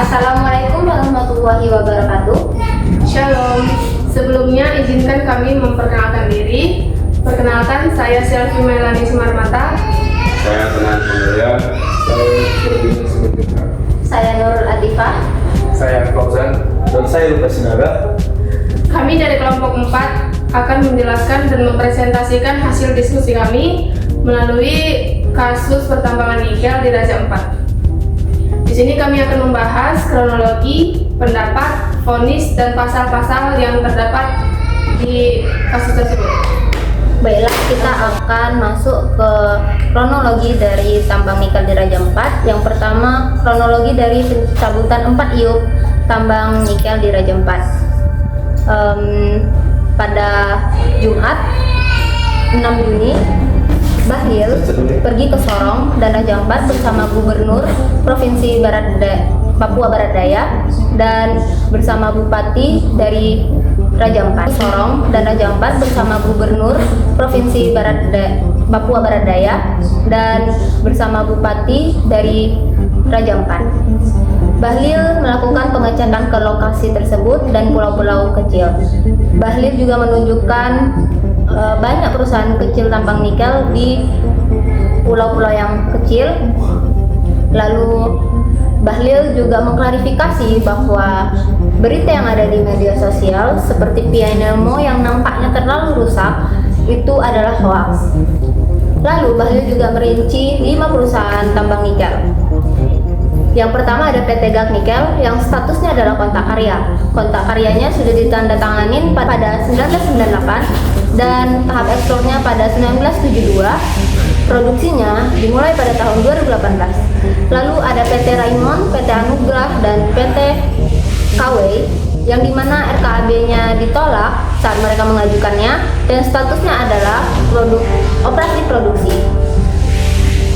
Assalamualaikum warahmatullahi wabarakatuh. Shalom. Sebelumnya izinkan kami memperkenalkan diri. Perkenalkan, saya Selvi Melani Sumarmata. Saya Tenan Pembelian. Saya Berdini Sebenarnya. Saya Nurul Atifah. Saya Fauzan. Dan saya Lukas Sinaga. Kami dari kelompok 4 akan menjelaskan dan mempresentasikan hasil diskusi kami melalui kasus pertambangan nikel di Raja Ampat. Di sini kami akan membahas kronologi, pendapat, vonis, dan pasal-pasal yang terdapat di kasus tersebut. Baiklah, kita akan masuk ke kronologi dari tambang nikel di Raja Ampat. Yang pertama, kronologi dari pencabutan 4 iup tambang nikel di Raja Ampat. Pada Jumat 6 Juni, Bahlil pergi ke Sorong dan Raja Ampat bersama Gubernur Provinsi Papua Barat Daya dan bersama Bupati dari Raja Ampat. Sorong dan Raja Ampat bersama Gubernur Provinsi Papua Barat Daya dan bersama Bupati dari Raja Ampat. Bahlil melakukan pengecekan ke lokasi tersebut dan pulau-pulau kecil. Bahlil juga menunjukkan banyak perusahaan kecil tambang nikel di pulau-pulau yang kecil. Lalu Bahlil juga mengklarifikasi bahwa berita yang ada di media sosial seperti Pianelmo yang nampaknya terlalu rusak itu adalah hoax. Lalu Bahlil juga merinci 5 perusahaan tambang nikel. Yang pertama ada PT Gag Nikel yang statusnya adalah kontrak karya. Kontrak karyanya sudah ditandatanganin pada 1998 dan tahap ekspornya pada 1972. Produksinya dimulai pada tahun 2018. Lalu ada PT Raimon, PT Anugrah, dan PT KW yang dimana RKAB-nya ditolak saat mereka mengajukannya dan statusnya adalah operasi produksi.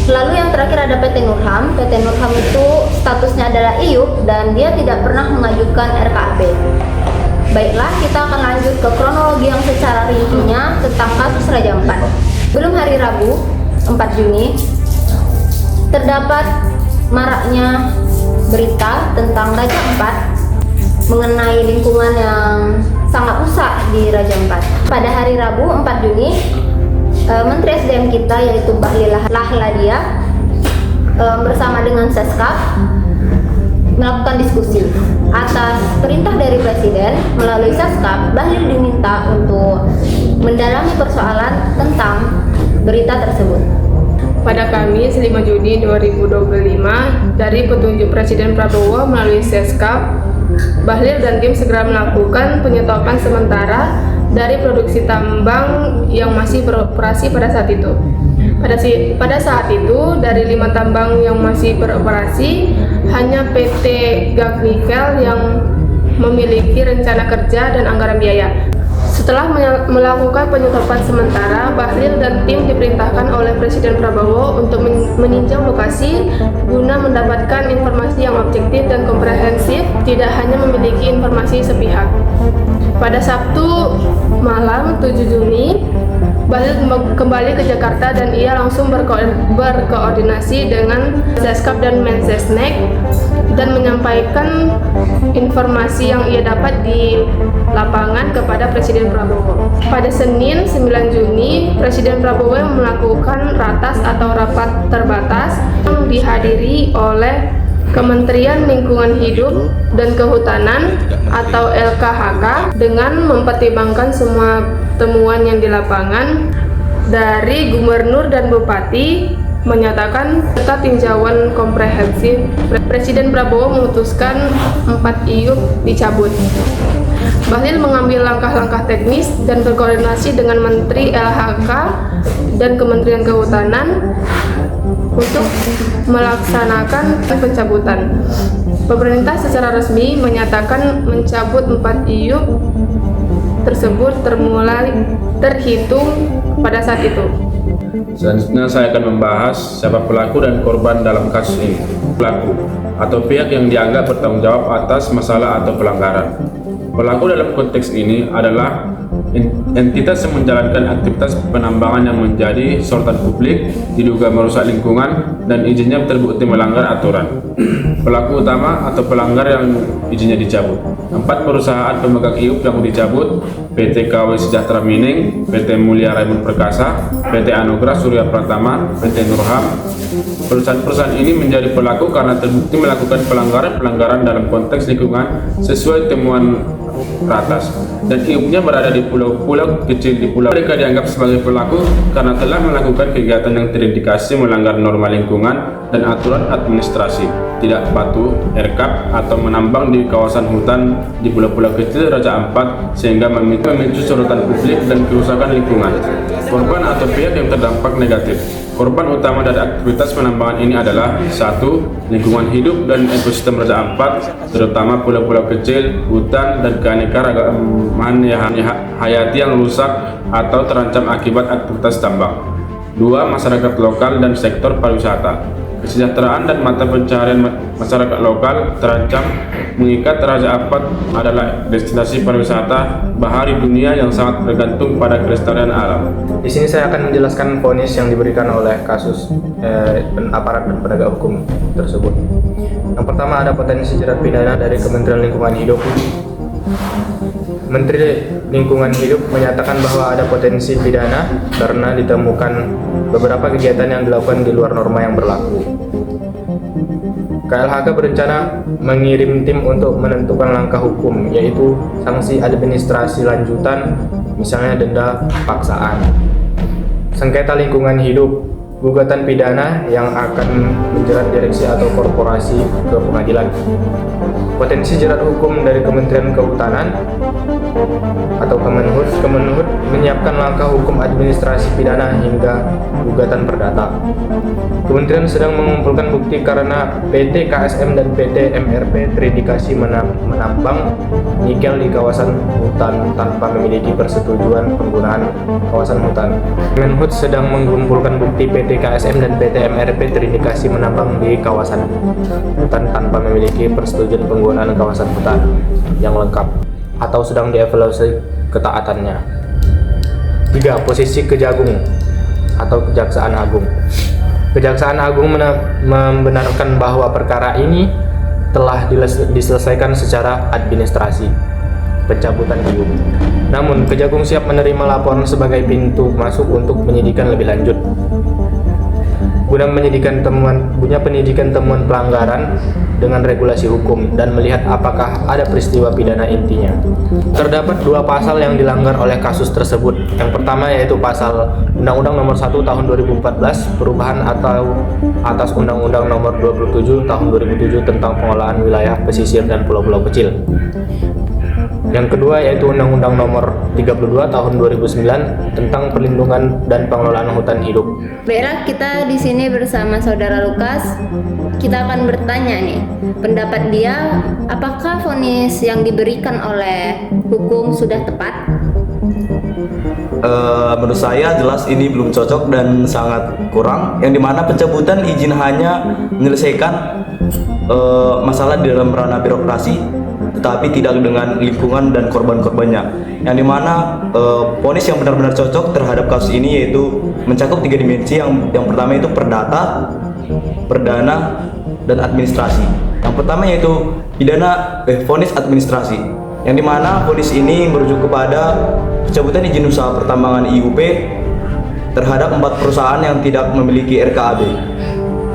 Lalu yang terakhir ada PT Nurham. PT Nurham itu statusnya adalah iup dan dia tidak pernah mengajukan RKAB. Baiklah, kita akan lanjut ke kronologi yang secara rincinya tentang kasus Raja Ampat. Belum hari Rabu 4 Juni terdapat maraknya berita tentang Raja Ampat mengenai lingkungan yang sangat rusak di Raja Ampat. Pada hari Rabu 4 Juni Menteri SDM kita yaitu Bahlil Lahadalia bersama dengan Seskap melakukan diskusi. Atas perintah dari Presiden melalui Seskap, Bahlil diminta untuk mendalami persoalan tentang berita tersebut. Pada Kamis 5 Juni 2025, dari petunjuk Presiden Prabowo melalui Seskap, Bahlil dan tim segera melakukan penyetopan sementara dari produksi tambang yang masih beroperasi pada saat itu. Pada saat itu, dari 5 tambang yang masih beroperasi, hanya PT Gag Nikel yang memiliki rencana kerja dan anggaran biaya. Setelah melakukan penyetopan sementara, Bahlil dan tim diperintahkan oleh Presiden Prabowo untuk meninjau lokasi guna mendapatkan informasi yang objektif dan komprehensif, tidak hanya memiliki informasi sepihak. Pada Sabtu malam 7 Juni, Bahlil kembali ke Jakarta dan ia langsung berkoordinasi dengan Seskap dan Mensesnek dan menyampaikan informasi yang ia dapat di lapangan kepada Presiden Prabowo. Pada Senin 9 Juni, Presiden Prabowo melakukan ratas atau rapat terbatas yang dihadiri oleh Kementerian Lingkungan Hidup dan Kehutanan atau LKHK dengan mempertimbangkan semua temuan yang di lapangan dari Gubernur dan Bupati menyatakan serta tinjauan komprehensif. Presiden Prabowo memutuskan 4 iup dicabut. Bahlil mengambil langkah-langkah teknis dan berkoordinasi dengan Menteri LHK dan Kementerian Kehutanan untuk melaksanakan pencabutan. Pemerintah secara resmi menyatakan mencabut 4 iup tersebut terhitung pada saat itu. Selanjutnya saya akan membahas siapa pelaku dan korban dalam kasus ini. Pelaku atau pihak yang dianggap bertanggung jawab atas masalah atau pelanggaran. Pelaku dalam konteks ini adalah entitas yang menjalankan aktivitas penambangan yang menjadi sorotan publik diduga merusak lingkungan dan izinnya terbukti melanggar aturan. Pelaku utama atau pelanggar yang izinnya dicabut. 4 perusahaan pemegang IUP yang dicabut: PT KW Sejahtera Mining, PT Mulia Raymond Perkasa, PT Anugerah Surya Pratama, PT Nurham. Perusahaan-perusahaan ini menjadi pelaku karena terbukti melakukan pelanggaran dalam konteks lingkungan sesuai temuan teratas, dan IUP-nya berada di pulau-pulau kecil di pulau. Mereka dianggap sebagai pelaku karena telah melakukan kegiatan yang terindikasi melanggar norma lingkungan dan aturan administrasi, tidak patuh RKAP atau menambang di kawasan hutan di pulau-pulau kecil Raja Ampat sehingga memicu sorotan publik dan kerusakan lingkungan. Korban atau pihak yang terdampak negatif. Korban utama dari aktivitas penambangan ini adalah 1. Lingkungan hidup dan ekosistem Raja Ampat, terutama pulau-pulau kecil, hutan, dan keanekaragaman hayati yang rusak atau terancam akibat aktivitas tambang. 2. Masyarakat lokal dan sektor pariwisata. Kesejahteraan dan mata pencaharian masyarakat lokal terancam mengikat Raja Ampat adalah destinasi pariwisata bahari dunia yang sangat bergantung pada kelestarian alam. Di sini saya akan menjelaskan vonis yang diberikan oleh kasus aparat dan penegak hukum tersebut. Yang pertama, ada potensi jerat pidana dari Kementerian Lingkungan Hidup. Menteri Lingkungan Hidup menyatakan bahwa ada potensi pidana karena ditemukan beberapa kegiatan yang dilakukan di luar norma yang berlaku. KLHK berencana mengirim tim untuk menentukan langkah hukum, yaitu sanksi administrasi lanjutan, misalnya denda paksaan. Sengketa lingkungan hidup, gugatan pidana yang akan menjerat direksi atau korporasi ke pengadilan. Potensi jerat hukum dari Kementerian Kehutanan atau Kemenhut menyiapkan langkah hukum administrasi pidana hingga gugatan perdata. Kementerian sedang mengumpulkan bukti karena PT KSM dan PT MRP terindikasi menambang nikel di kawasan hutan tanpa memiliki persetujuan penggunaan kawasan hutan. Kemenhut sedang mengumpulkan bukti PT KSM dan PT MRP terindikasi menambang di kawasan hutan tanpa memiliki persetujuan penggunaan kawasan hutan yang lengkap atau sedang dievaluasi ketaatannya. 3. Posisi Kejagung atau Kejaksaan Agung. Kejaksaan Agung membenarkan bahwa perkara ini telah diselesaikan secara administrasi pencabutan IUP. Namun, Kejagung siap menerima laporan sebagai pintu masuk untuk penyidikan lebih lanjut. Guna penyidikan temuan pelanggaran dengan regulasi hukum dan melihat apakah ada peristiwa pidana intinya. Terdapat 2 pasal yang dilanggar oleh kasus tersebut. Yang pertama yaitu pasal Undang-Undang Nomor 1 Tahun 2014 perubahan atau atas Undang-Undang Nomor 27 Tahun 2007 tentang pengelolaan wilayah pesisir dan pulau-pulau kecil. Yang kedua yaitu Undang-Undang Nomor 32 Tahun 2009 tentang perlindungan dan pengelolaan hutan hidup. Baiklah, kita di sini bersama Saudara Lukas. Kita akan bertanya nih, pendapat dia, apakah vonis yang diberikan oleh hukum sudah tepat? Menurut saya jelas ini belum cocok dan sangat kurang, yang dimana pencabutan izin hanya menyelesaikan masalah di dalam ranah birokrasi tetapi tidak dengan lingkungan dan korban-korbannya, yang dimana vonis yang benar-benar cocok terhadap kasus ini yaitu mencakup 3 dimensi. Yang pertama itu perdata, perdana, dan administrasi. Yang pertama yaitu vonis administrasi, yang dimana vonis ini merujuk kepada pencabutan izin usaha pertambangan IUP terhadap 4 perusahaan yang tidak memiliki RKAB.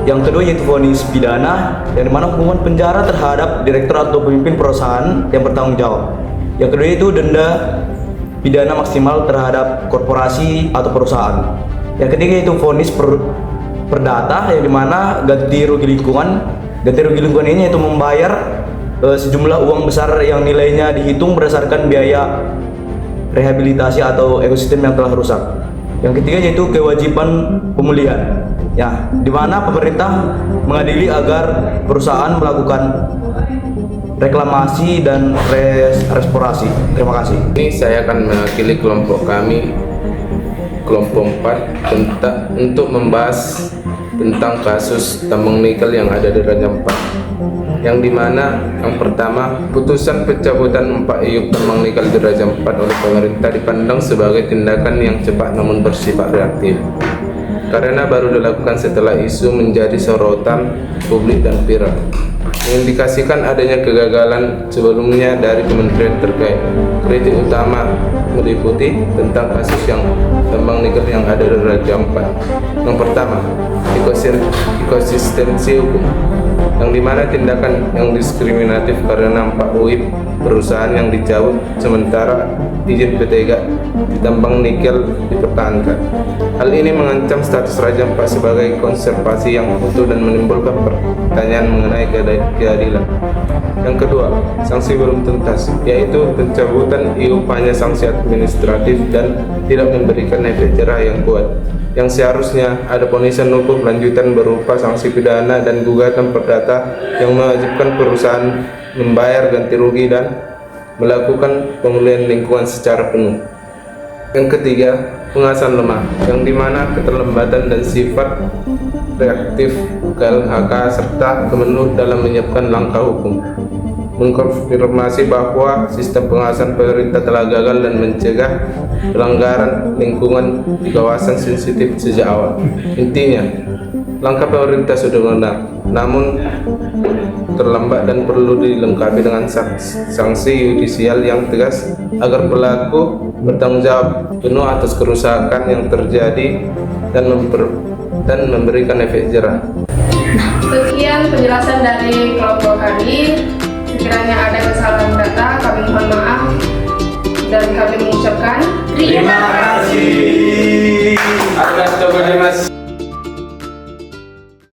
Yang kedua yaitu vonis pidana, yang dimana hukuman penjara terhadap direktur atau pemimpin perusahaan yang bertanggung jawab. Yang kedua itu denda pidana maksimal terhadap korporasi atau perusahaan. Yang ketiga itu vonis perdata, yang dimana ganti rugi lingkungan. Ganti rugi lingkungan ini yaitu membayar sejumlah uang besar yang nilainya dihitung berdasarkan biaya rehabilitasi atau ekosistem yang telah rusak. Yang ketiga yaitu kewajiban pemulihan, ya, di mana pemerintah mengadili agar perusahaan melakukan reklamasi dan restorasi. Terima kasih. Ini saya akan mewakili kelompok kami, kelompok 4, untuk membahas tentang kasus tambang nikel yang ada di Raja Ampat. yang dimana yang pertama, putusan pencabutan 4 IUP Tambang Nikel di Raja 4 oleh pemerintah dipandang sebagai tindakan yang cepat namun bersifat reaktif, karena baru dilakukan setelah isu menjadi sorotan publik dan viral, mengindikasikan adanya kegagalan sebelumnya dari kementerian terkait. Kritik utama meliputi tentang kasus yang tambang nikel yang ada di Raja 4. Yang pertama, konsistensi hukum, yang dimana tindakan yang diskriminatif karena 4 UIP perusahaan yang dicabut sementara izin PT di tambang nikel dipertahankan. Hal ini mengancam status Raja 4 sebagai konservasi yang utuh dan menimbulkan pertanyaan mengenai keadilan. Yang kedua, sanksi belum tuntas, yaitu pencabutan IUP hanya sanksi administratif dan tidak memberikan efek jerah yang kuat, yang seharusnya ada ponisan hukum lanjutan berupa sanksi pidana dan gugatan perdata yang mewajibkan perusahaan membayar ganti rugi dan melakukan pemulihan lingkungan secara penuh. Yang ketiga, pengawasan lemah, yang dimana keterlambatan dan sifat reaktif KLHK serta Kemenlu dalam menyiapkan langkah hukum, mengkonfirmasi bahwa sistem pengawasan pemerintah telah gagal dan mencegah pelanggaran lingkungan di kawasan sensitif sejak awal. Intinya, langkah pemerintah sudah benar, namun terlambat dan perlu dilengkapi dengan sanksi yudisial yang tegas agar pelaku bertanggung jawab penuh atas kerusakan yang terjadi dan memberikan efek jerah. Sekian penjelasan dari kelompok kami. Sekiranya ada kesalahan data, kami mohon maaf dan kami mengucapkan Terima kasih.